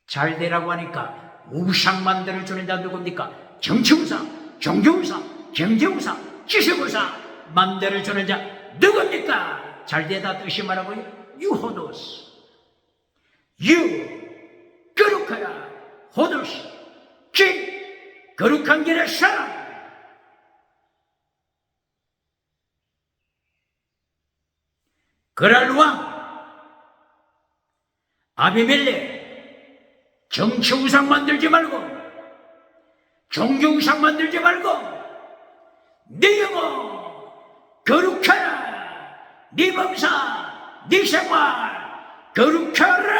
잘 되라고 하니까 우상 만들어주는 자 누굽니까? 정치우사, 종교우사, 경제우사, 지식우사 만들어주는 자 누굽니까? 잘 되다 뜻이 말하고요. 유호도스, 거룩하라. 호도스, 거룩한 길의 사람. 그랄왕 아비멜렉 정치우상 만들지 말고 종교우상 만들지 말고 네 영혼 거룩하라. 네 범사 네 생활 거룩하라.